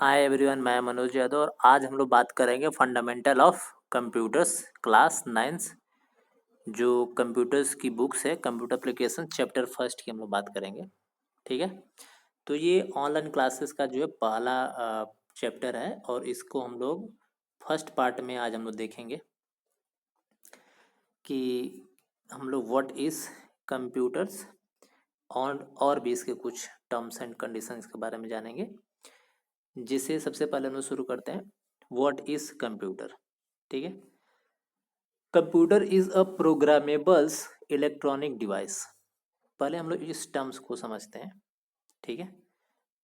Hi everyone, मैं मनोज यादव और आज हम लोग बात करेंगे फंडामेंटल ऑफ कंप्यूटर्स क्लास 9 जो कंप्यूटर्स की बुक्स है। कंप्यूटर एप्लीकेशन चैप्टर फर्स्ट की हम लोग बात करेंगे। ठीक है, तो ये ऑनलाइन क्लासेस का जो है पहला चैप्टर है और इसको हम लोग फर्स्ट पार्ट में आज हम लोग देखेंगे कि हम लोग व्हाट इज़ कंप्यूटर्स और भी इसके कुछ टर्म्स एंड कंडीशंस के बारे में जानेंगे। जिसे सबसे पहले हम लोग शुरू करते हैं, व्हाट इज़ कंप्यूटर। ठीक है, computer is a programmables electronic device. पहले हम लोग इस टर्म्स को समझते हैं। ठीक है,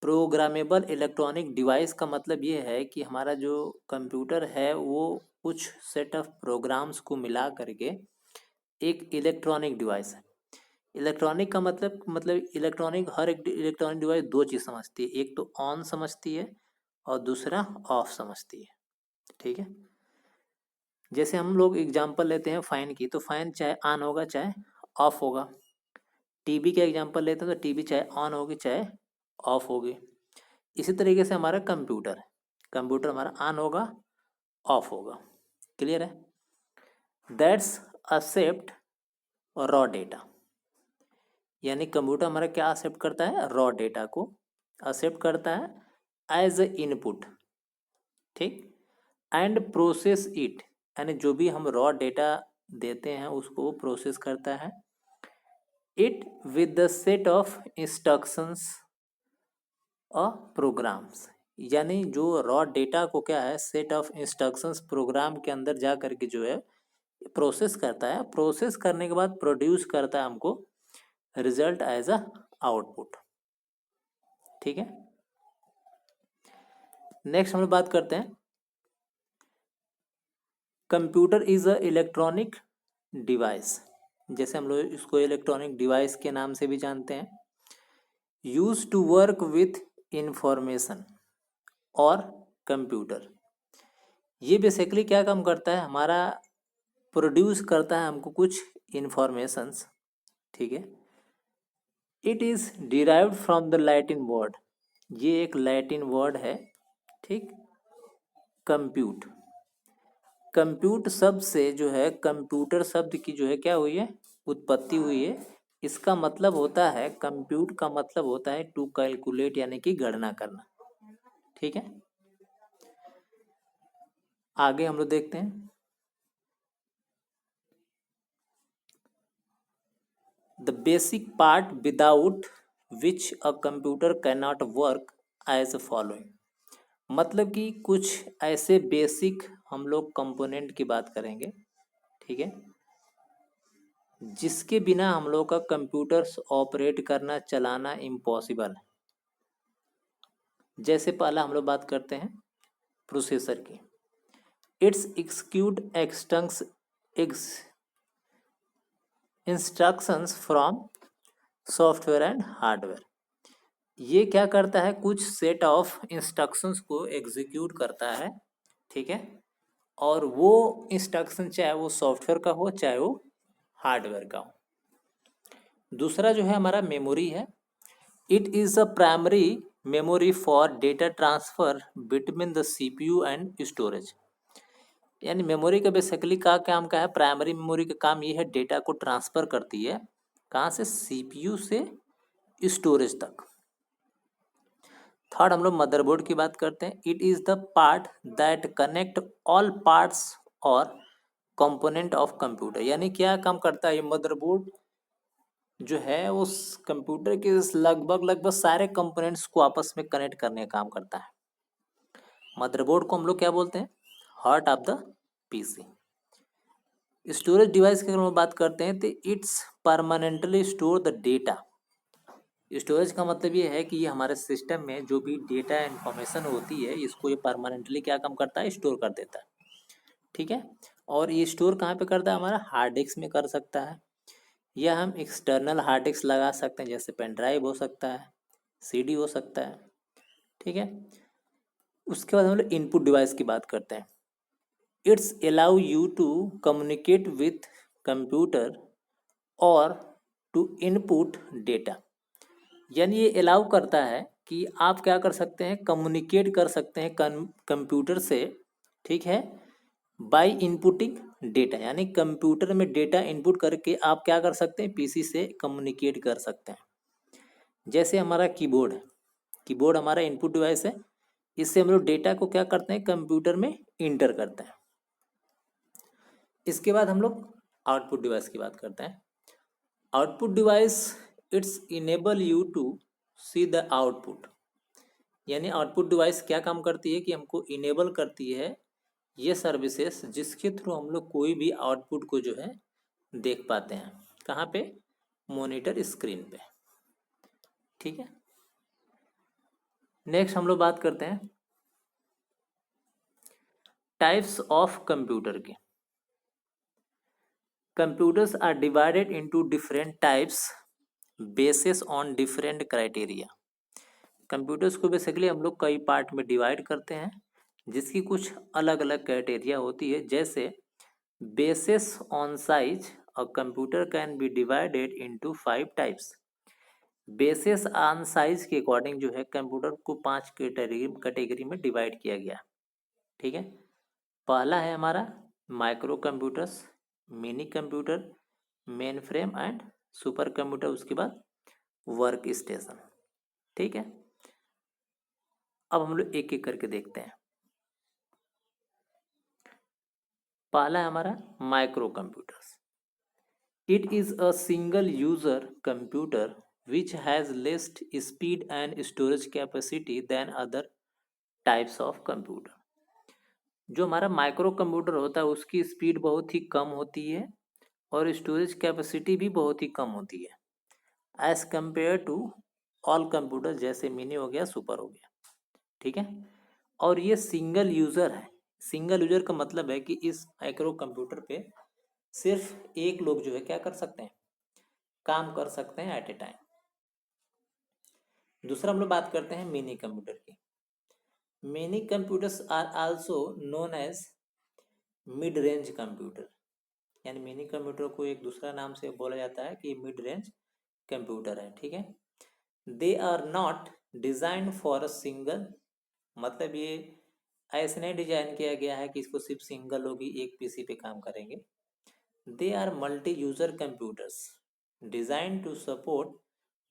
प्रोग्रामेबल इलेक्ट्रॉनिक डिवाइस का मतलब ये है कि हमारा जो कंप्यूटर है वो कुछ सेट ऑफ प्रोग्राम्स को मिला करके एक इलेक्ट्रॉनिक डिवाइस है। इलेक्ट्रॉनिक का मतलब इलेक्ट्रॉनिक, हर एक इलेक्ट्रॉनिक डिवाइस दो चीज़ समझती है, एक तो ऑन समझती है और दूसरा ऑफ समझती है। ठीक है, जैसे हम लोग एग्जांपल लेते हैं फ़ैन की, तो फ़ैन चाहे ऑन होगा चाहे ऑफ होगा। टीवी का एग्जांपल लेते हैं तो टीवी चाहे ऑन होगी चाहे ऑफ होगी। इसी तरीके से हमारा कंप्यूटर है, कंप्यूटर हमारा ऑन होगा ऑफ होगा। क्लियर है? दैट्स एक्सेप्ट रॉ डेटा, यानी कंप्यूटर हमारा क्या एक्सेप्ट करता है? रॉ डेटा को एक्सेप्ट करता है एज ए इनपुट। ठीक, एंड प्रोसेस इट, यानी जो भी हम रॉ डेटा देते हैं उसको प्रोसेस करता है it with the set of instructions और प्रोग्राम्स। यानी जो रॉ डेटा को क्या है, सेट ऑफ इंस्ट्रक्शंस प्रोग्राम के अंदर जा करके जो है प्रोसेस करता है। प्रोसेस करने के बाद प्रोड्यूस करता है हमको रिजल्ट एज अ आउटपुट। ठीक है, नेक्स्ट हम लोग बात करते हैं computer is a electronic device. जैसे हम लोग इसको इलेक्ट्रॉनिक डिवाइस के नाम से भी जानते हैं। Use to work with information और कंप्यूटर, ये बेसिकली क्या काम करता है? हमारा प्रोड्यूस करता है हमको कुछ इंफॉर्मेशंस। ठीक है, it is derived from the Latin word, ये एक लैटिन वर्ड है। ठीक, कंप्यूट, कंप्यूट शब्द से जो है कंप्यूटर शब्द की जो है क्या हुई है, उत्पत्ति हुई है। इसका मतलब होता है, कंप्यूट का मतलब होता है टू कैलकुलेट, यानी कि गणना करना। ठीक है, आगे हम लोग देखते हैं the basic part without which a computer can not work as following. मतलब कि कुछ ऐसे बेसिक हम लोग कंपोनेंट की बात करेंगे। ठीक है, जिसके बिना हम लोग का कंप्यूटर्स ऑपरेट करना चलाना इम्पॉसिबल है। जैसे पहला हम लोग बात करते हैं प्रोसेसर की। इट्स एक्सिक्यूट एक्सटंक्स instructions from software and hardware. ये क्या करता है? कुछ सेट ऑफ इंस्ट्रक्शंस को एग्जीक्यूट करता है। ठीक है, और वो इंस्ट्रक्शन चाहे वो सॉफ्टवेयर का हो चाहे वो हार्डवेयर का हो। दूसरा जो है हमारा मेमोरी है। It is a primary memory for data transfer between the CPU and storage. यानी मेमोरी का बेसिकली का काम क्या है? प्राइमरी मेमोरी का काम ये है, डेटा को ट्रांसफर करती है कहाँ से? सीपीयू से स्टोरेज तक। थर्ड हम लोग मदरबोर्ड की बात करते हैं। It is the part that connect all parts और कंपोनेंट ऑफ कंप्यूटर। यानी क्या काम करता है ये मदरबोर्ड जो है, उस कंप्यूटर के लगभग सारे कंपोनेंट्स को आपस में कनेक्ट करने का काम करता है। मदरबोर्ड को हम लोग क्या बोलते हैं? Heart of the PC. Storage device की अगर हम बात करते हैं तो it's permanently store the data. Storage का मतलब ये है कि ये हमारे सिस्टम में जो भी डेटा इन्फॉर्मेशन होती है इसको ये परमानेंटली क्या काम करता है? स्टोर कर देता है। ठीक है, और ये स्टोर कहाँ पे करता है? हमारा हार्ड डिस्क में कर सकता है, या हम एक्सटर्नल हार्ड डिस्क लगा सकते हैं, जैसे पेन ड्राइव हो सकता है, सीडी हो सकता है। ठीक है, उसके बाद हम लोग इनपुट डिवाइस की बात करते हैं। It's allow you to communicate with computer और टू इनपुट डेटा। यानी ये अलाउ करता है कि आप क्या कर सकते हैं, कम्युनिकेट कर सकते हैं कंप्यूटर से, ठीक है, बाय इनपुटिंग डेटा, यानी कंप्यूटर में डेटा इनपुट करके आप क्या कर सकते हैं, पीसी से कम्युनिकेट कर सकते हैं। जैसे हमारा कीबोर्ड है, कीबोर्ड हमारा इनपुट डिवाइस है, इससे हम लोग डेटा को क्या करते हैं, कंप्यूटर में इंटर करते हैं। इसके बाद हम लोग आउटपुट डिवाइस की बात करते हैं। Output device it's enable you to see the output, यानी आउटपुट डिवाइस क्या काम करती है कि हमको इनेबल करती है ये सर्विसेज जिसके थ्रू हम लोग कोई भी आउटपुट को जो है देख पाते हैं। कहाँ पे, मॉनिटर स्क्रीन पे, ठीक है। नेक्स्ट हम लोग बात करते हैं टाइप्स ऑफ कंप्यूटर के। Computers are divided into different types basis on different criteria. Computers को बेसिकली हम लोग कई पार्ट में डिवाइड करते हैं जिसकी कुछ अलग अलग क्राइटेरिया होती है। जैसे basis on size, a computer can be divided into 5 types. Basis on size के अकॉर्डिंग जो है कंप्यूटर को 5 कैटेगरी में डिवाइड किया गया, ठीक है। पहला है हमारा micro computers, mini computer, main frame and super computer, उसके बाद वर्क स्टेशन, ठीक है। अब हम लोग एक एक करके देखते हैं। पहला है हमारा micro computers. It is a single user computer which has less speed and storage capacity than other types of computer. जो हमारा माइक्रो कंप्यूटर होता है उसकी स्पीड बहुत ही कम होती है और स्टोरेज कैपेसिटी भी बहुत ही कम होती है as compare to all computer, जैसे मिनी हो गया, सुपर हो गया, ठीक है। और ये सिंगल यूजर है। सिंगल यूजर का मतलब है कि इस माइक्रो कंप्यूटर पे सिर्फ एक लोग जो है क्या कर सकते हैं, काम कर सकते हैं एट ए टाइम। दूसरा हम लोग बात करते हैं मिनी कंप्यूटर की। Mini computers are also known as mid range computer, यानी मिनी कंप्यूटर को एक दूसरा नाम से बोला जाता है कि मिड रेंज कंप्यूटर है, ठीक है। They are not design for a single, मतलब ये ऐसे नहीं डिजाइन किया गया है कि इसको सिर्फ सिंगल लोग ही एक पीसी पे काम करेंगे। They are multi user computers design to support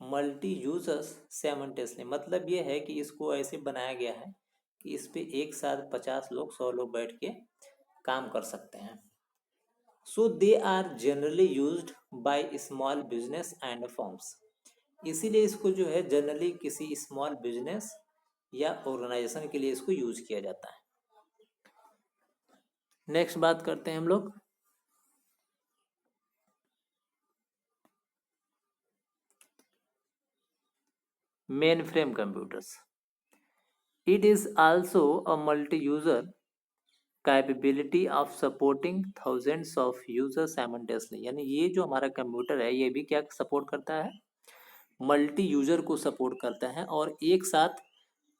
multi users simultaneously, मतलब ये है कि इसको ऐसे बनाया गया है कि इस पे एक साथ 50 लोग 100 लोग बैठ के काम कर सकते हैं। So they are generally used by small business and firms, इसीलिए इसको जो है जनरली किसी स्मॉल बिजनेस या ऑर्गेनाइजेशन के लिए इसको यूज किया जाता है। नेक्स्ट बात करते हैं हम लोग main frame computers. It is also a multi user capability of supporting thousands of user simultaneously, यानी ये जो हमारा कंप्यूटर है ये भी क्या सपोर्ट करता है, मल्टी यूजर को सपोर्ट करता है और एक साथ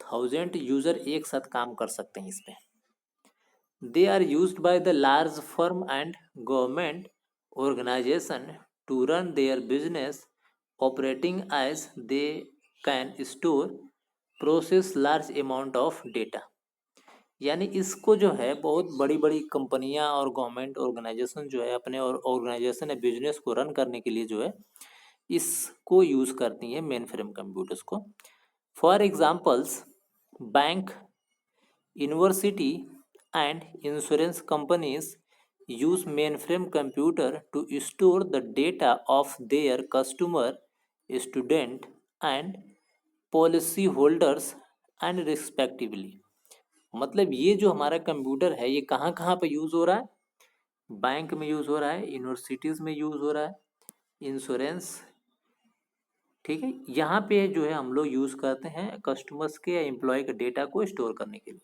1000 यूजर एक साथ काम कर सकते हैं इस पे। They are used by the large firm and government organisation to run their business operating as they can store process large amount of data, यानी इसको जो है बहुत बड़ी बड़ी कंपनियां और गवर्नमेंट ऑर्गेनाइजेशन जो है अपने और ऑर्गेनाइजेशन या बिजनेस को रन करने के लिए जो है इसको यूज करती हैं मेन फ्रेम कंप्यूटर्स को। For examples bank, university and insurance companies use mainframe computer to store the data of their customer, student and policy holders and respectively, मतलब ये जो हमारा कंप्यूटर है ये कहाँ कहाँ पे यूज हो रहा है, बैंक में यूज हो रहा है, यूनिवर्सिटीज में यूज हो रहा है, इंश्योरेंस, ठीक है। यहाँ पे जो है हम लोग यूज करते हैं कस्टमर्स के या एम्प्लॉय के डेटा को स्टोर करने के लिए,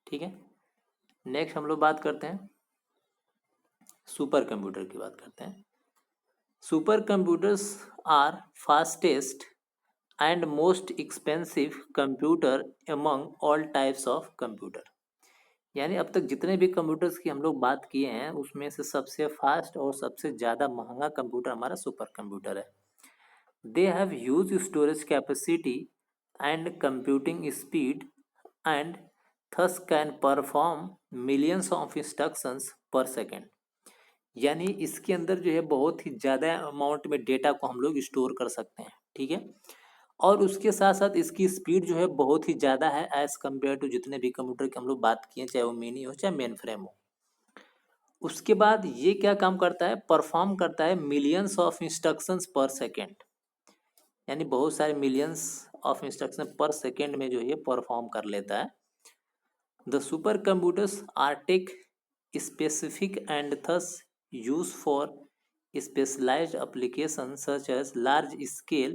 ठीक है। नेक्स्ट हम लोग बात करते हैं सुपर कंप्यूटर की बात करते हैं। Super computers are fastest and most expensive computer among all types of computer, यानी अब तक जितने भी कंप्यूटर्स की हम लोग बात किए हैं उसमें से सबसे फास्ट और सबसे ज़्यादा महंगा कंप्यूटर हमारा सुपर कंप्यूटर है। They have huge storage capacity and computing speed and thus can perform millions of instructions per second। यानी इसके अंदर जो है बहुत ही ज़्यादा अमाउंट में डेटा को हम लोग स्टोर कर सकते हैं, ठीक है। और उसके साथ साथ इसकी स्पीड जो है बहुत ही ज़्यादा है एज़ कम्पेयर टू जितने भी कंप्यूटर की हम लोग बात किए, चाहे वो मिनी हो चाहे मेन फ्रेम हो। उसके बाद ये क्या काम करता है, परफॉर्म करता है millions of instructions per second, यानी बहुत सारे millions of instruction per second में जो ये परफॉर्म कर लेता है। The super computers are tech specific and thus use for specialized applications such as large scale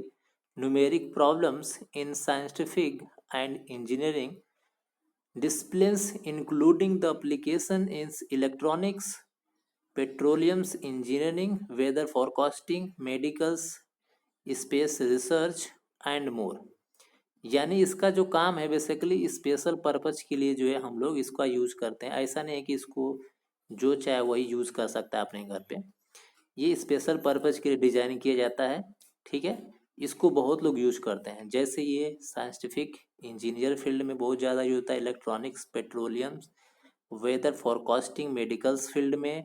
numeric problems in scientific and engineering disciplines, including the application in electronics, petroleum engineering, weather forecasting, medicals, space research and more. यानी इसका जो काम है basically special purpose के लिए जो है हम लोग इसका यूज़ करते हैं। ऐसा नहीं है कि इसको जो चाहे वही यूज़ कर सकता है अपने घर पे, ये स्पेशल पर्पज के लिए डिजाइन किया जाता है, ठीक है। इसको बहुत लोग यूज करते हैं, जैसे ये साइंटिफिक इंजीनियर फील्ड में बहुत ज़्यादा यूज होता है, electronics, petroleum, weather forecasting, medicals field में,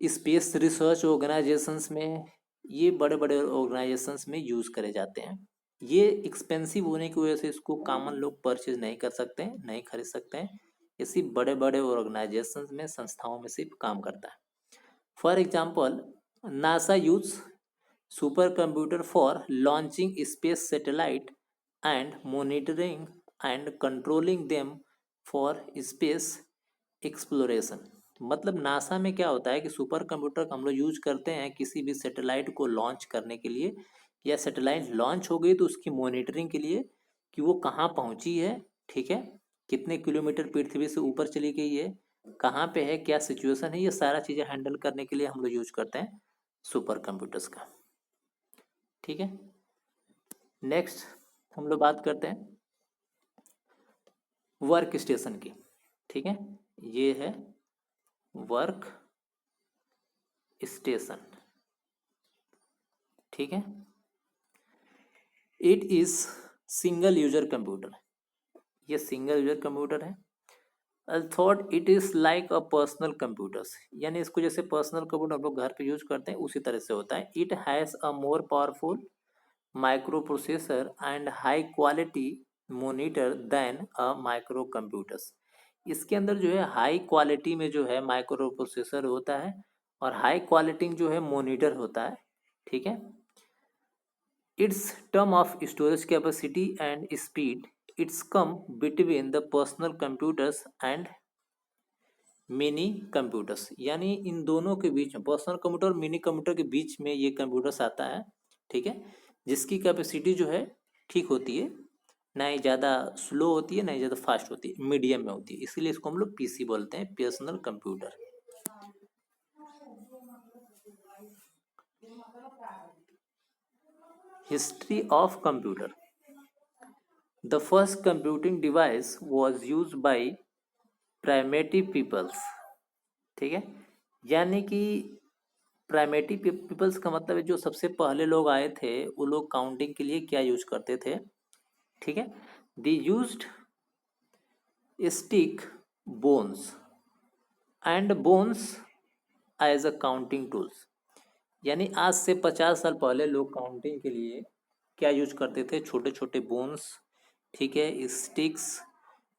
स्पेस रिसर्च ऑर्गेनाइजेशंस में, ये बड़े बड़े ऑर्गेनाइजेशंस में यूज करे जाते हैं। ये एक्सपेंसिव होने की वजह से इसको कॉमन लोग परचेज नहीं कर सकते हैं, नहीं खरीद सकते हैं। ये सिर्फ बड़े बड़े ऑर्गेनाइजेशंस में, संस्थाओं में सिर्फ काम करता है। For example, NASA use supercomputer for launching space satellite and monitoring and controlling them for space exploration। मतलब नासा में क्या होता है कि सुपर कंप्यूटर का हम लोग यूज करते हैं किसी भी सैटेलाइट को लॉन्च करने के लिए, या सैटेलाइट लॉन्च हो गई तो उसकी मॉनिटरिंग के लिए कि वो कहाँ पहुंची है, ठीक है, कितने किलोमीटर पृथ्वी से ऊपर चली गई है, कहाँ पे है, क्या सिचुएशन है, ये सारा चीज़ें हैंडल करने के लिए हम लोग यूज करते हैं सुपर कंप्यूटर्स का, ठीक है। नेक्स्ट हम लोग बात करते हैं वर्क स्टेशन की, ठीक है। ये है वर्क स्टेशन, ठीक है। It is single user computer, ये सिंगल यूजर कंप्यूटर है। I thought it is like a personal computers, यानी इसको जैसे पर्सनल कंप्यूटर हम लोग घर पे यूज करते हैं उसी तरह से होता है। It has a more powerful micro processor and high quality monitor than a micro computers. इसके अंदर जो है हाई क्वालिटी में जो है माइक्रो प्रोसेसर होता है और हाई क्वालिटी जो है मोनीटर होता है, ठीक है। It's term of storage capacity and speed, it's come between the personal computers and mini computers, यानी इन दोनों के बीच में, पर्सनल कंप्यूटर और मिनी कंप्यूटर के बीच में ये कंप्यूटर्स आता है, ठीक है। जिसकी कैपेसिटी जो है ठीक होती है, ना ही ज़्यादा स्लो होती है ना ही ज़्यादा फास्ट होती है, मीडियम में होती है, इसीलिए इसको हम लोग पीसी बोलते हैं, personal computer. History of computer. The first computing device was use by primitive peoples, ठीक है। यानी कि प्राइमेटिव पीपल्स का मतलब है जो सबसे पहले लोग आए थे वो लोग काउंटिंग के लिए क्या यूज करते थे, ठीक है। They used stick bones and bones as a counting tools. यानी आज से 50 साल पहले लोग काउंटिंग के लिए क्या यूज करते थे, छोटे छोटे बोन्स, ठीक है, स्टिक्स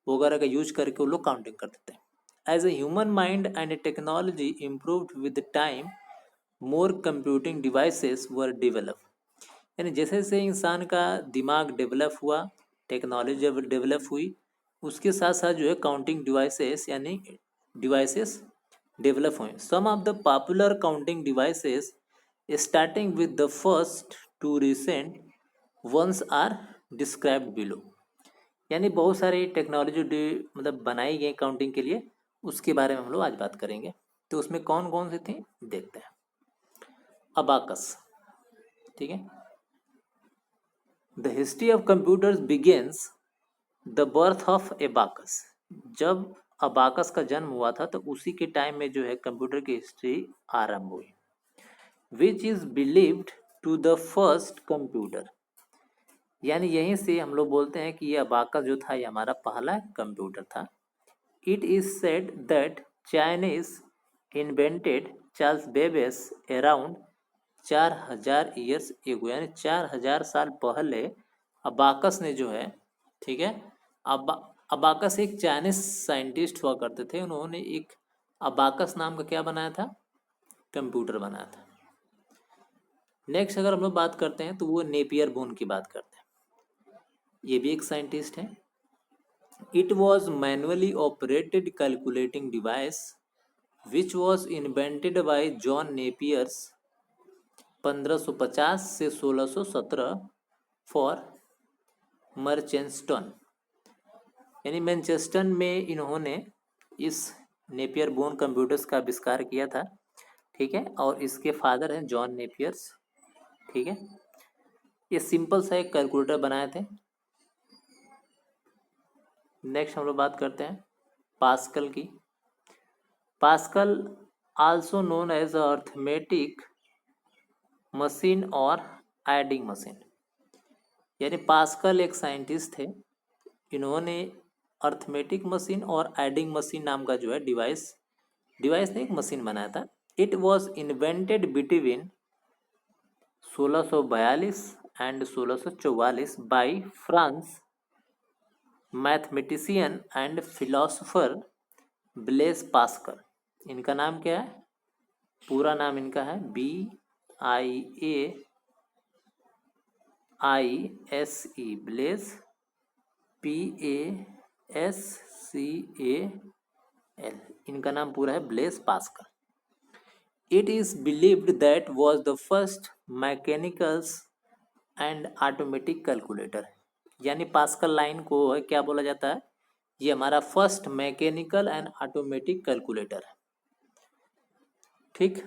वगैरह का यूज करके वो लोग काउंटिंग करते थे। As a human mind and technology improved with time, more computing devices were develop. यानी जैसे जैसे इंसान का दिमाग डेवलप हुआ, टेक्नोलॉजी जब डेवलप हुई, उसके साथ साथ जो है काउंटिंग डिवाइसेस यानी डिवाइसेस डेवलप हुए। Some of the popular counting devices starting with the first to recent ones are described below. यानी बहुत सारी टेक्नोलॉजी मतलब बनाई गई काउंटिंग के लिए, उसके बारे में हम लोग आज बात करेंगे। तो उसमें कौन कौन सी थी देखते हैं। अबाकस, ठीक है। The history of computers begins the birth of abacus. जब अबाकस का जन्म हुआ था तो उसी के टाइम में जो है कंप्यूटर की हिस्ट्री आरंभ हुई। Which is believed to the first computer, यानी यहीं से हम लोग बोलते हैं कि ये अबाकस जो था ये हमारा पहला कंप्यूटर था। It is said that Chinese invented Charles Babbage around 4000 years ago, यानी 4000 साल पहले अबाकस ने जो है, ठीक है, अबाकस एक चाइनीज साइंटिस्ट हुआ करते थे, उन्होंने एक अबाकस नाम का क्या बनाया था, कंप्यूटर बनाया था। नेक्स्ट अगर हम लोग बात करते हैं तो वो नेपियर बोन की बात करते हैं, ये भी एक साइंटिस्ट है। It was manually operated calculating device which was invented by John Napier's 1550 से 1617 फॉर मर्चेस्टन, यानी मैनचेस्टर में इन्होंने इस नेपियर बोन कंप्यूटर्स का आविष्कार किया था, ठीक है, और इसके फादर हैं जॉन नेपियर्स, ठीक है। ये सिंपल सा एक कैलकुलेटर बनाए थे। नेक्स्ट हम लोग बात करते हैं पास्कल की। Pascal also known as arithmetic machine और एडिंग मशीन, यानी पास्कल एक साइंटिस्ट थे, इन्होंने अर्थमेटिक मशीन और एडिंग मशीन नाम का जो है डिवाइस ने एक मशीन बनाया था। It was invented between 1642 and 1644 by France mathematician and philosopher Blaise Pascal. इनका नाम क्या है, पूरा नाम इनका है BIAISE, ब्लेस PASCAL, इनका नाम पूरा है Blaise Pascal. It is believed that was the first mechanicals and automatic calculator, यानी पास्कल लाइन को क्या बोला जाता है, ये हमारा first mechanical and automatic calculator है, ठीक।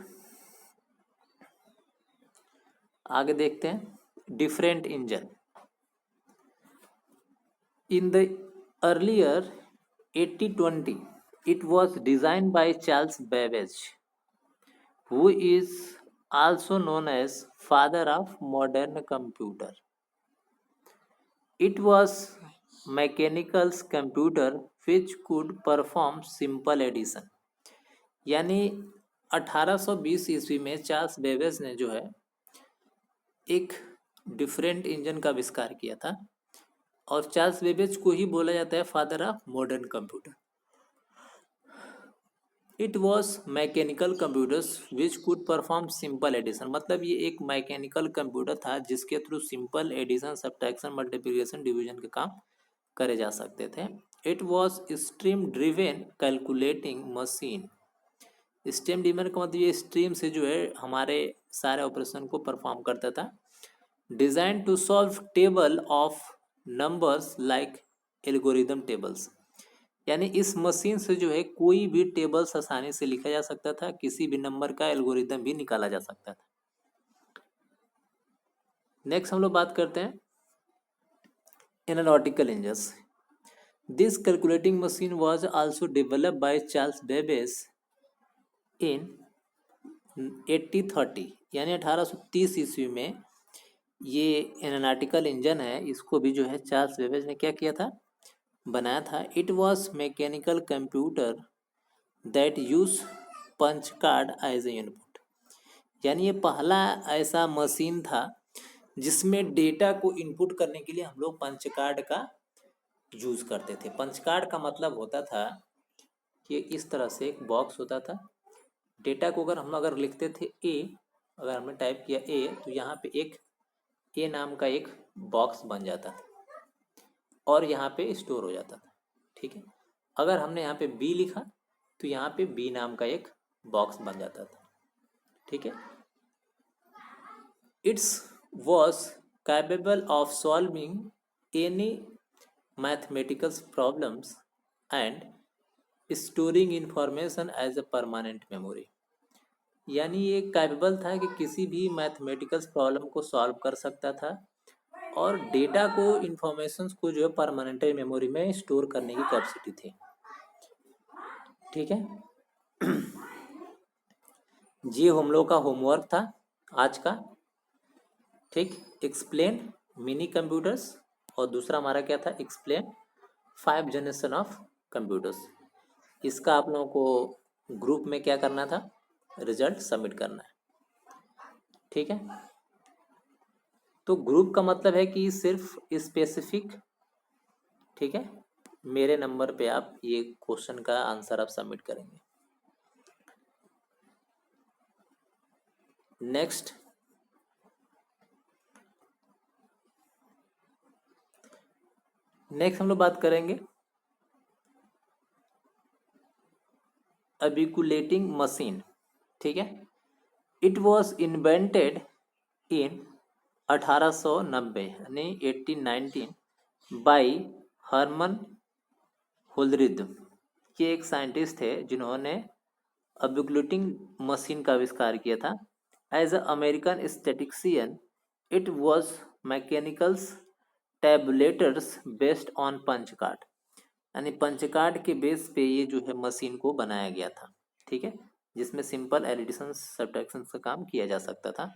आगे देखते हैं different engine. In the earlier 8020 it was designed by Charles Babbage, who is also known as father of modern computer. It was mechanical computer which could perform simple addition, यानी 1820 ईस्वी में Charles Babbage ने जो है एक different engine का आविष्कार किया था, और चार्ल्स बेबेज को ही बोला जाता है father of modern computer. It was mechanical computers which could perform simple addition, मतलब ये एक मैकेनिकल कंप्यूटर था जिसके थ्रू simple addition, subtraction, multiplication, division के काम करे जा सकते थे। It was stream driven calculating machine. Stream driven का मतलब ये स्ट्रीम से जो है हमारे सारे ऑपरेशन को परफॉर्म करता था। Design to solve table of numbers like algorithm tables, यानी इस मशीन से जो है कोई भी टेबल्स आसानी से लिखा जा सकता था, किसी भी नंबर का एल्गोरिदम भी निकाला जा सकता था। नेक्स्ट हम लोग बात करते हैं analytical engines. This calculating machine was also developed by Charles Babbage in 1830, यानी 1830 ईस्वी में ये एनालिटिकल इंजन है, इसको भी जो है चार्ल्स बेबेज ने क्या किया था, बनाया था। It was mechanical computer that use punch card as a input, यानी ये पहला ऐसा मशीन था जिसमें डेटा को इनपुट करने के लिए हम लोग पंच कार्ड का यूज करते थे। पंच कार्ड का मतलब होता था कि इस तरह से एक बॉक्स होता था, डेटा को अगर लिखते थे ए, अगर हमने टाइप किया ए, तो यहाँ पे एक ए नाम का एक बॉक्स बन जाता था और यहाँ पे स्टोर हो जाता था, ठीक है। अगर हमने यहाँ पे बी लिखा तो यहाँ पे बी नाम का एक बॉक्स बन जाता था, ठीक है। It's was capable of solving any mathematical problems and storing information as a permanent memory, यानी ये कैपेबल था कि किसी भी मैथमेटिकल प्रॉब्लम को सॉल्व कर सकता था और डेटा को, इंफॉर्मेशन को जो है परमानेंट मेमोरी में स्टोर करने की कैपेसिटी थी, ठीक है। ये हम लोग का होमवर्क था आज का, ठीक। एक्सप्लेन मिनी कंप्यूटर्स, और दूसरा हमारा क्या था, एक्सप्लेन 5 जनरेशन ऑफ कंप्यूटर्स। इसका आप लोगों को ग्रुप में क्या करना था, रिजल्ट सबमिट करना है, ठीक है। तो ग्रुप का मतलब है कि सिर्फ स्पेसिफिक, ठीक है, मेरे नंबर पे आप ये क्वेश्चन का आंसर आप सबमिट करेंगे। नेक्स्ट हम लोग बात करेंगे अबिकुलेटिंग मशीन, ठीक है। इट वॉज इन्वेंटेड इन 1890 यानी 1819 बाई हर्मन होलरिद। ये एक साइंटिस्ट थे जिन्होंने अबिकुलेटिंग मशीन का आविष्कार किया था। As a American statistician it was mechanicals tabulators based on punch card, यानी पंच कार्ड के बेस पे ये जो है मशीन को बनाया गया था, ठीक है, जिसमें सिंपल एडिशन सब्ट्रैक्शन का काम किया जा सकता था।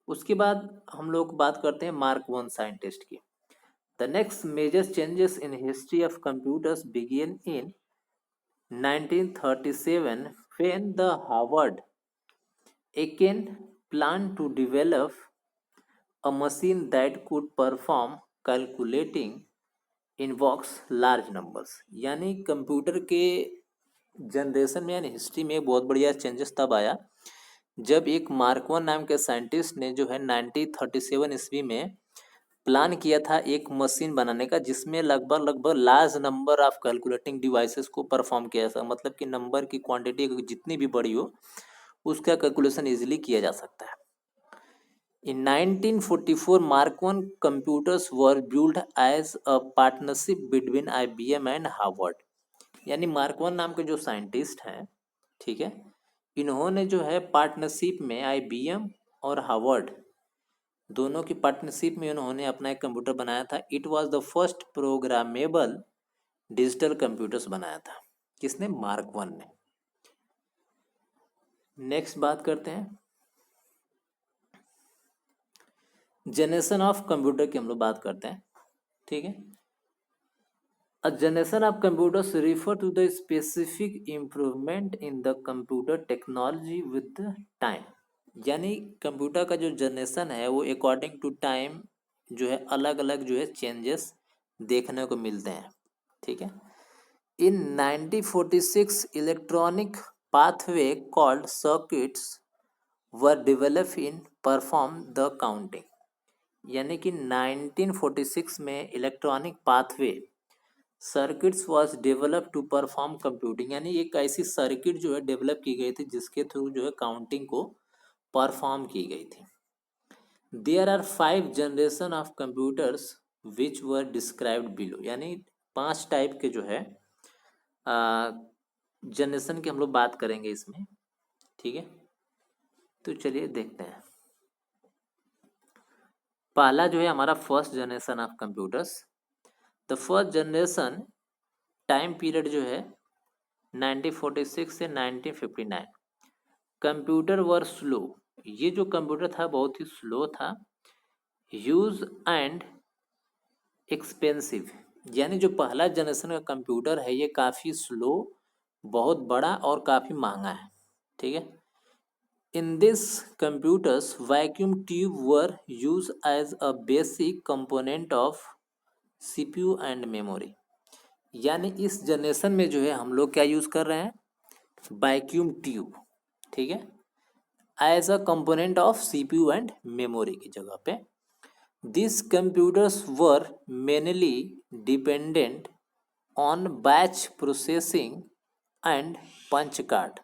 उसके बाद हम लोग बात करते हैं मार्क वन साइंटिस्ट की। The next major changes in history of computers begin in 1937 when the Howard Aiken planned to develop a machine that could perform calculating Invox large numbers. यानी कंप्यूटर के जनरेशन में यानी history में बहुत बढ़िया changes तब आया जब एक मार्क वन नाम के साइंटिस्ट ने जो है 1937 ईस्वी में प्लान किया था एक मशीन बनाने का जिसमें लगभग large number of calculating devices को परफॉर्म किया जा सकता, मतलब कि नंबर की क्वांटिटी जितनी भी बड़ी हो उसका कैलकुलेशन इजीली किया जा सकता है। In 1944, Mark I computers were built as a partnership between IBM and Harvard। यानी मार्क वन नाम के जो साइंटिस्ट हैं, ठीक है, इन्होंने जो है पार्टनरशिप में IBM और हार्वर्ड दोनों की पार्टनरशिप में उन्होंने अपना एक कंप्यूटर बनाया था। It was the first programmable digital computers बनाया था। किसने? मार्क वन ने। नेक्स्ट बात करते हैं जनरेशन ऑफ कंप्यूटर की, हम लोग बात करते हैं, ठीक है। A generation of computers refer to the specific improvement in the computer technology with time. यानी कंप्यूटर का जो जनरेशन है वो अकॉर्डिंग टू टाइम जो है अलग अलग जो है चेंजेस देखने को मिलते हैं, ठीक है। In 1946 electronic pathway called circuits were develop in perform the counting. यानी कि 1946 में electronic pathway circuits was develop to perform computing, यानी एक ऐसी सर्किट जो है डेवलप की गई थी जिसके थ्रू जो है काउंटिंग को परफॉर्म की गई थी। There are 5 generation of computers which were described below. यानी 5 टाइप के जो है जनरेशन की हम लोग बात करेंगे इसमें, ठीक है। तो चलिए देखते हैं। पहला जो है हमारा first generation of computers. The first generation time period जो है 1946 से 1959। कंप्यूटर वर स्लो। ये जो कंप्यूटर था बहुत ही स्लो था। Use and expensive. यानी जो पहला जनरेशन का कंप्यूटर है ये काफ़ी स्लो, बहुत बड़ा और काफ़ी महंगा है, ठीक है। In this computers, vacuum tube were used as a basic component of CPU and memory। यानी इस जनरेशन में जो है हम लोग क्या यूज़ कर रहे हैं? वैक्यूम ट्यूब, ठीक है, as a component of CPU and memory की जगह पे। This computers were mainly dependent on batch processing and punch card.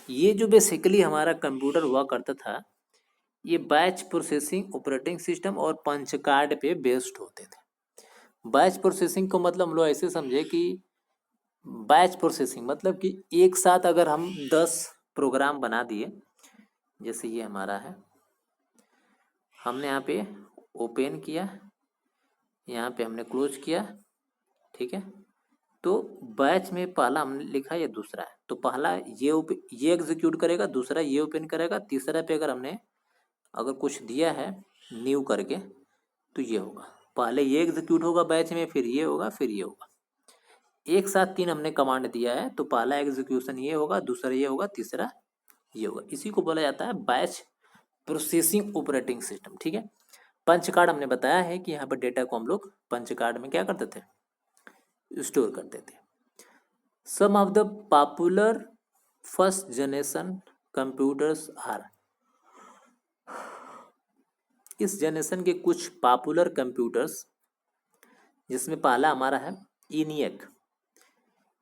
ये जो बेसिकली हमारा कंप्यूटर हुआ करता था ये बैच प्रोसेसिंग, ऑपरेटिंग सिस्टम और पंच कार्ड पे बेस्ड होते थे। बैच प्रोसेसिंग को मतलब हम लोग ऐसे समझे कि बैच प्रोसेसिंग मतलब कि एक साथ अगर हम 10 प्रोग्राम बना दिए, जैसे ये हमारा है, हमने यहाँ पे ओपन किया, यहाँ पे हमने क्लोज किया, ठीक है। तो बैच में पहला हमने लिखा ये दूसरा है, तो पहला ये एग्जीक्यूट करेगा, दूसरा ये ओपन करेगा, तीसरा पे अगर हमने कुछ दिया है न्यू करके तो ये होगा, पहले ये एग्जीक्यूट होगा बैच में, फिर ये होगा, फिर ये होगा। एक साथ 3 हमने कमांड दिया है, तो पहला एग्जीक्यूशन ये होगा, दूसरा ये होगा, तीसरा ये होगा। इसी को बोला जाता है बैच प्रोसेसिंग ऑपरेटिंग सिस्टम। ठीक है, पंच कार्ड हमने बताया है कि यहाँ पर डेटा को हम लोग पंच कार्ड में क्या करते थे, स्टोर करते थे। Some of the popular first generation computers are, इस जनरेशन के कुछ पॉपुलर कंप्यूटर्स, जिसमें पहला हमारा है ENIAC,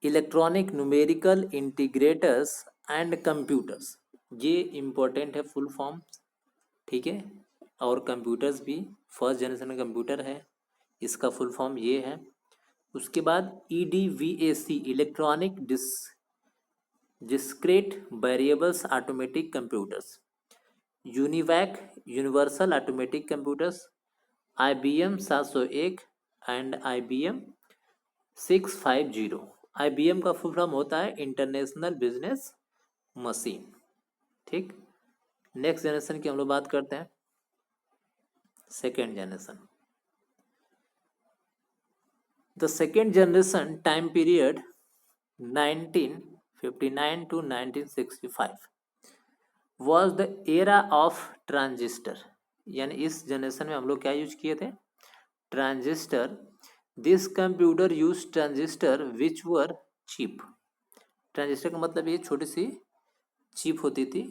electronic numerical integrators and computers. ये इम्पोर्टेंट है फुल फॉर्म, ठीक है। और कंप्यूटर्स भी फर्स्ट जनरेशन कंप्यूटर है, इसका फुल फॉर्म ये है। उसके बाद EDVAC, electronic discrete variables automatic computers. UNIVAC, universal automatic computers. IBM 701 and IBM 650। IBM का फुल फॉर्म होता है इंटरनेशनल बिजनेस मशीन। ठीक, नेक्स्ट जनरेशन की हम लोग बात करते हैं, second generation. The second generation time period 1959 to 1965 was the era of transistor. यानी इस जनरेशन में हम लोग क्या यूज किए थे, transistor. This computer use transistor which were cheap. Transistor का मतलब ये छोटी सी चिप होती थी।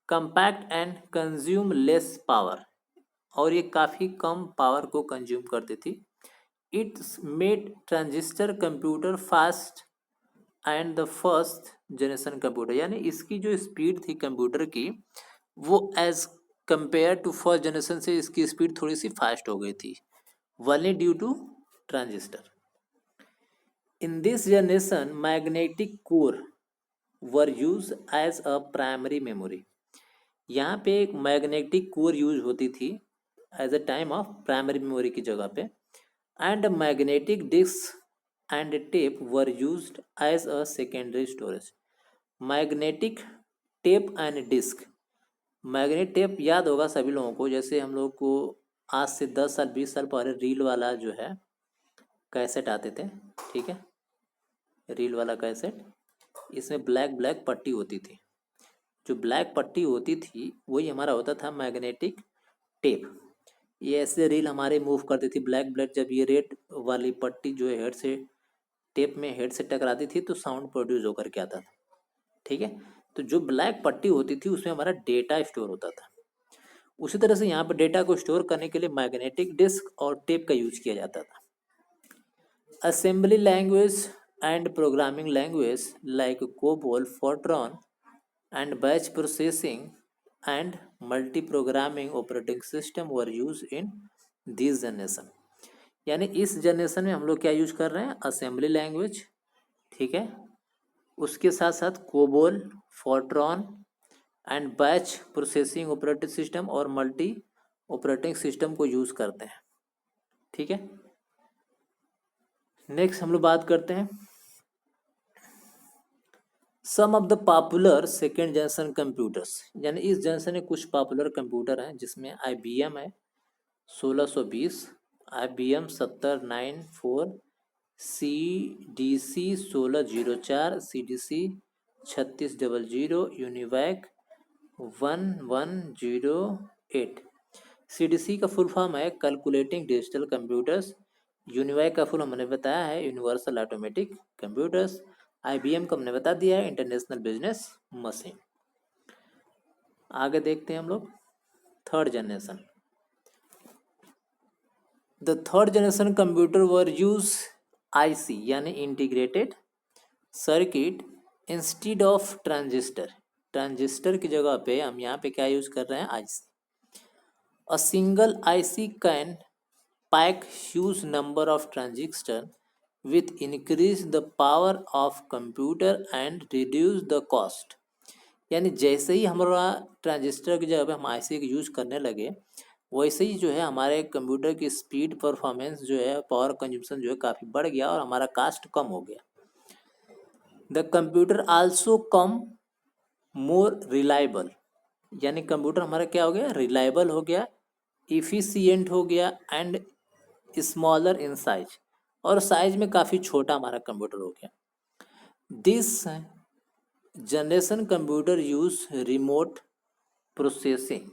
Compact and consume less power, और ये काफ़ी कम पावर को कंज्यूम करती थी। It's made transistor computer fast and the first generation computer. यानी इसकी जो स्पीड थी कंप्यूटर की, वो as compare to first generation से इसकी स्पीड थोड़ी सी फास्ट हो गई थी, only due to transistor. In this generation magnetic core were use as a primary memory. यहाँ पे एक मैग्नेटिक कोर यूज होती थी as a time of primary memory की जगह पे, and magnetic disk and tape were used as a secondary storage. Magnetic tape and disk, magnet tape याद होगा सभी लोगों को, जैसे हम लोग को आज से 10 साल 20 साल पहले रील वाला जो है कैसेट आते थे, ठीक है, रील वाला कैसेट, इसमें ब्लैक ब्लैक पट्टी होती थी। जो ब्लैक पट्टी होती थी वही हमारा होता था मैग्नेटिक टेप। ये ऐसे रील हमारे मूव करती थी ब्लैक ब्लैक, जब ये रेड वाली पट्टी जो है हेड से टेप में हेड से टकराती थी तो साउंड प्रोड्यूस होकर के आता था। ठीक है, तो जो ब्लैक पट्टी होती थी उसमें हमारा डेटा स्टोर होता था। उसी तरह से यहाँ पर डेटा को स्टोर करने के लिए मैग्नेटिक डिस्क और टेप का यूज किया जाता था। Assembly language and programming language like COBOL, Fortran and batch processing and multi programming operating system were use in this generation. यानी इस जनरेशन में हम लोग क्या यूज कर रहे हैं, असेंबली लैंग्वेज, ठीक है, उसके साथ साथ COBOL, Fortran and batch processing operating system और मल्टी ऑपरेटिंग सिस्टम को यूज करते हैं। ठीक है, नेक्स्ट हम लोग बात करते हैं some of the popular second generation computers. यानी इस जनरेशन में कुछ पॉपुलर कंप्यूटर हैं, जिसमें IBM है 1620, IBM 7094, CDC 1604, CDC 3600, UNIVAC 1108। CDC का फुल फॉर्म है कैलकुलेटिंग डिजिटल कंप्यूटर्स। यूनिवैक का फुल हमने बताया है यूनिवर्सल ऑटोमेटिक कंप्यूटर्स। IBM का हमने बता दिया है इंटरनेशनल बिजनेस मशीन। आगे देखते हैं हम लोग third generation. The third generation computer were use IC यानी integrated circuit instead of transistor. Transistor की जगह पे हम यहाँ पे क्या यूज कर रहे हैं, IC। A single IC can pack huge number of transistor with increase the power of computer and reduce the cost। यानी जैसे ही हमारा ट्रांजिस्टर की जगह पे हम IC का यूज करने लगे, वैसे ही जो है हमारे कंप्यूटर की स्पीड, परफॉर्मेंस जो है, पावर कंजम्पशन जो है काफ़ी बढ़ गया और हमारा कास्ट कम हो गया। The computer also come more reliable, यानी कंप्यूटर हमारा क्या हो गया, रिलायबल हो गया, इफिशियंट हो गया एंड स्मॉलर इन साइज, और साइज में काफ़ी छोटा हमारा कंप्यूटर हो गया। This generation computer use remote processing,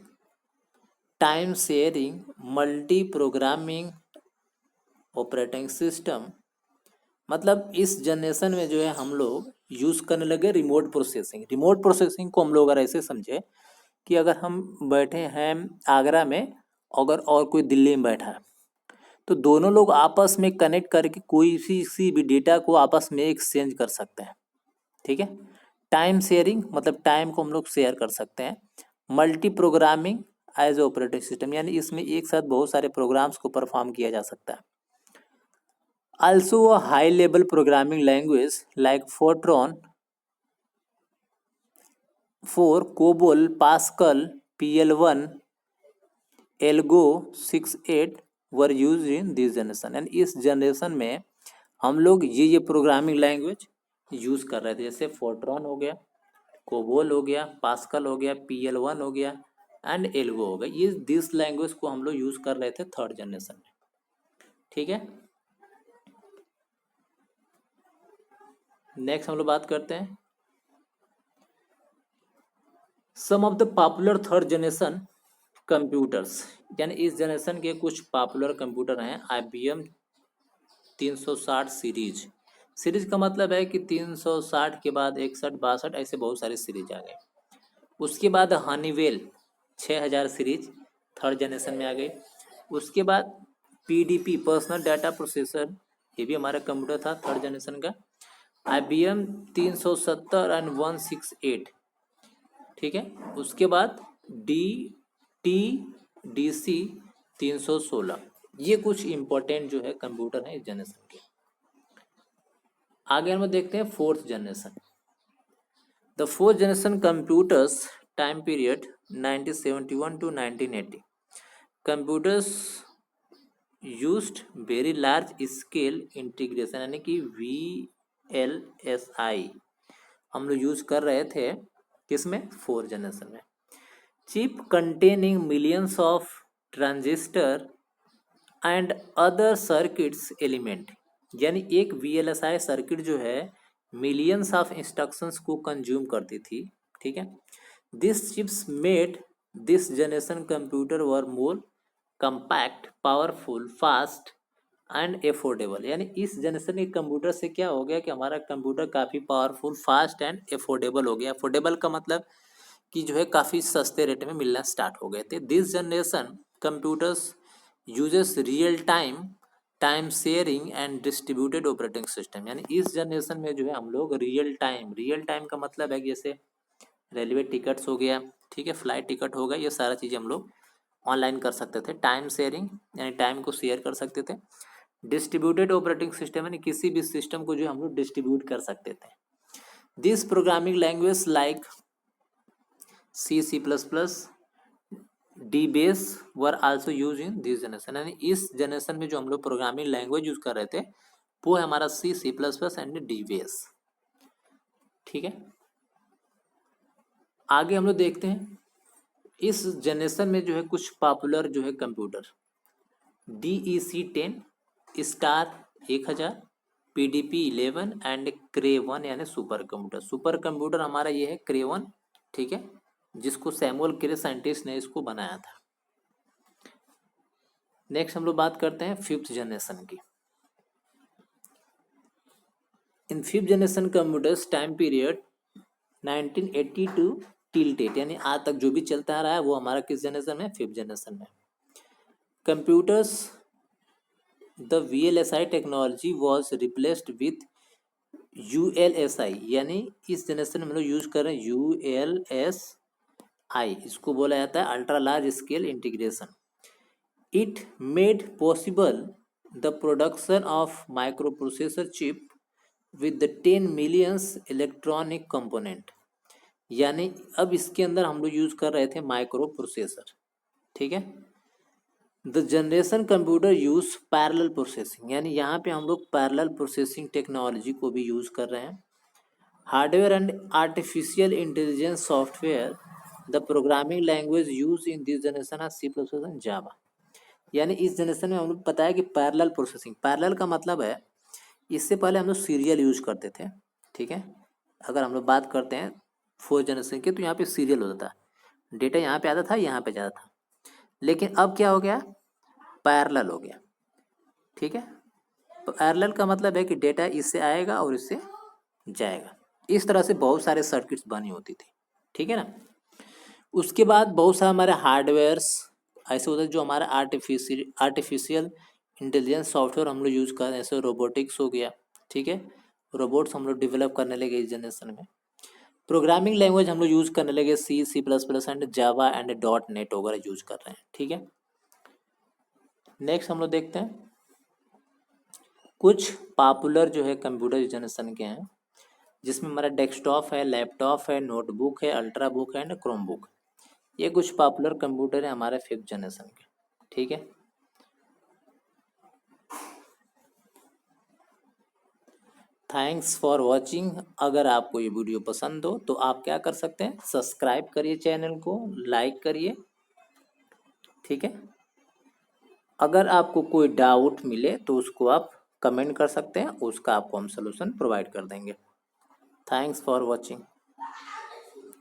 time sharing, multi programming operating system. मतलब इस जनरेशन में जो है हम लोग यूज़ करने लगे रिमोट प्रोसेसिंग। रिमोट प्रोसेसिंग को हम लोग अगर ऐसे समझे कि अगर हम बैठे हैं आगरा में, अगर और कोई दिल्ली में बैठा है, तो दोनों लोग आपस में कनेक्ट करके कोई सी भी डेटा को आपस में एक्सचेंज कर सकते हैं। ठीक है। टाइम शेयरिंग मतलब टाइम को हम लोग शेयर कर सकते हैं। Multi programming as operating system, यानी इसमें एक साथ बहुत सारे प्रोग्राम्स को परफॉर्म किया जा सकता है। Also a high level programming language like Fortran, for COBOL, Pascal, PL1, Elgo 6.8 were used in this generation। And इस जनरेशन में हम लोग ये प्रोग्रामिंग लैंग्वेज यूज़ कर रहे थे, जैसे फोर्ट्रॉन हो गया, कोबोल हो गया, पास्कल हो गया, PL1 हो गया एंड एल्गो हो गया। ये दिस लैंग्वेज को हम लोग यूज़ कर रहे थे थर्ड जनरेशन में। ठीक है। नेक्स्ट हम लोग बात करते हैं some of the popular third generation computers, यानी इस जनरेशन के कुछ पॉपुलर कंप्यूटर हैं। IBM 360 series. सीरीज का मतलब है कि 360 के बाद 61, 62 ऐसे बहुत सारे सीरीज आ गए। उसके बाद हनीवेल 6000 सीरीज थर्ड जनरेशन में आ गई। उसके बाद PDP पर्सनल डाटा प्रोसेसर, ये भी हमारा कंप्यूटर था थर्ड जनरेशन का। IBM 370 and 168। ठीक है। उसके बाद DTDC 316। ये कुछ इंपॉर्टेंट जो है कंप्यूटर है इस जनरेशन के। आगे हम देखते हैं fourth generation. The fourth generation computers time period 1971 to 1980। Computers used very large scale integration, यानी कि VLSI हम लोग यूज कर रहे थे किसमें, फोर्थ जनरेशन में। Chip containing millions of transistor and other circuits element, यानी एक VLSI सर्किट जो है मिलियंस ऑफ इंस्ट्रक्शंस को कंज्यूम करती थी। ठीक है। This chips made this generation computer were more compact, powerful, fast and affordable. यानी इस जनरेशन के कंप्यूटर से क्या हो गया कि हमारा कंप्यूटर काफ़ी पावरफुल, फास्ट एंड एफोर्डेबल हो गया। एफोर्डेबल का मतलब कि जो है काफ़ी सस्ते रेट में मिलना स्टार्ट हो गए थे। This generation computers uses real time sharing and distributed operating system, यानी इस जनरेशन में जो है हम लोग रियल टाइम का मतलब है कि जैसे रेलवे टिकट्स हो गया, ठीक है, फ्लाइट टिकट हो गया, ये सारा चीज़ हम लोग ऑनलाइन कर सकते थे। टाइम शेयरिंग यानी टाइम को शेयर कर सकते थे। डिस्ट्रीब्यूटेड ऑपरेटिंग सिस्टम यानी किसी भी सिस्टम को जो हम लोग डिस्ट्रीब्यूट कर सकते थे। This programming language like C++, DBase were also use in this generation, यानी इस जनरेशन में जो हम लोग प्रोग्रामिंग लैंग्वेज यूज कर रहे थे वो है हमारा C++ एंड DBase। ठीक है। आगे हम लोग देखते हैं इस जनरेशन में जो है कुछ पॉपुलर जो है computer, DEC 10, star 1000, PDP 11 and Cray 1 यानी सुपर कंप्यूटर। सुपर कंप्यूटर हमारा ये है क्रे 1, ठीक है, जिसको सैमुअल क्रे साइंटिस्ट ने इसको बनाया था। नेक्स्ट हम लोग बात करते हैं फिफ्थ जनरेशन की। In fifth generation computers time period 1980 to till date, यानी आज तक जो भी चलता आ रहा है वो हमारा किस जनरेशन में, फिफ्थ जनरेशन में। Computers the VLSI technology was replaced with ULSI, यानी इस जनरेशन में हम लोग यूज कर रहे हैं ULSI, इसको बोला जाता है ultra large scale integration. It made possible the production of micro processor chip with the 10 millions electronic component, यानी अब इसके अंदर हम लोग यूज कर रहे थे माइक्रो प्रोसेसर। ठीक है। The generation computer use parallel processing, यानी यहाँ पे हम लोग पैरेलल प्रोसेसिंग टेक्नोलॉजी को भी यूज कर रहे हैं। Hardware and artificial intelligence software, the programming language use in this generation are C++ and Java. यानी इस जनरेशन में हम लोग पता है कि पैरेलल प्रोसेसिंग, पैरेलल का मतलब है इससे पहले हम लोग सीरियल यूज करते थे, ठीक है। अगर हम लोग बात करते हैं फोर्थ जनरेशन की तो यहाँ पे सीरियल होता था, डेटा यहाँ पे आता था, यहाँ पे जाता था। लेकिन अब क्या हो गया, पैरेलल हो गया, ठीक है। पैरेलल का मतलब है कि डेटा इससे आएगा और इससे जाएगा। इस तरह से बहुत सारे सर्किट्स बनी होती थी, ठीक है ना। उसके बाद बहुत सारे हमारे हार्डवेयर्स ऐसे होते हैं जो हमारा आर्टिफिशियल इंटेलिजेंस सॉफ्टवेयर हम लोग यूज़ कर रहे हैं, जैसे रोबोटिक्स हो गया, ठीक है। रोबोट्स हम लोग डेवलप करने लगे इस जनरेशन में। प्रोग्रामिंग लैंग्वेज हम लोग यूज़ करने लगे C++ and Java and .NET वगैरह यूज़ कर रहे हैं, ठीक है। नेक्स्ट हम लोग देखते हैं कुछ पॉपुलर जो है कंप्यूटर इस जनरेशन के हैं, जिसमें हमारा डेस्कटॉप है, लैपटॉप है, नोटबुक है, अल्ट्रा बुक है एंड क्रोम बुक। ये कुछ पॉपुलर कंप्यूटर है हमारे फिफ्थ जनरेशन के, ठीक है। Thanks for watching. अगर आपको ये वीडियो पसंद हो तो आप क्या कर सकते हैं, सब्सक्राइब करिए चैनल को, लाइक करिए, ठीक है। अगर आपको कोई डाउट मिले तो उसको आप कमेंट कर सकते हैं, उसका आपको हम सलूशन प्रोवाइड कर देंगे। Thanks for watching.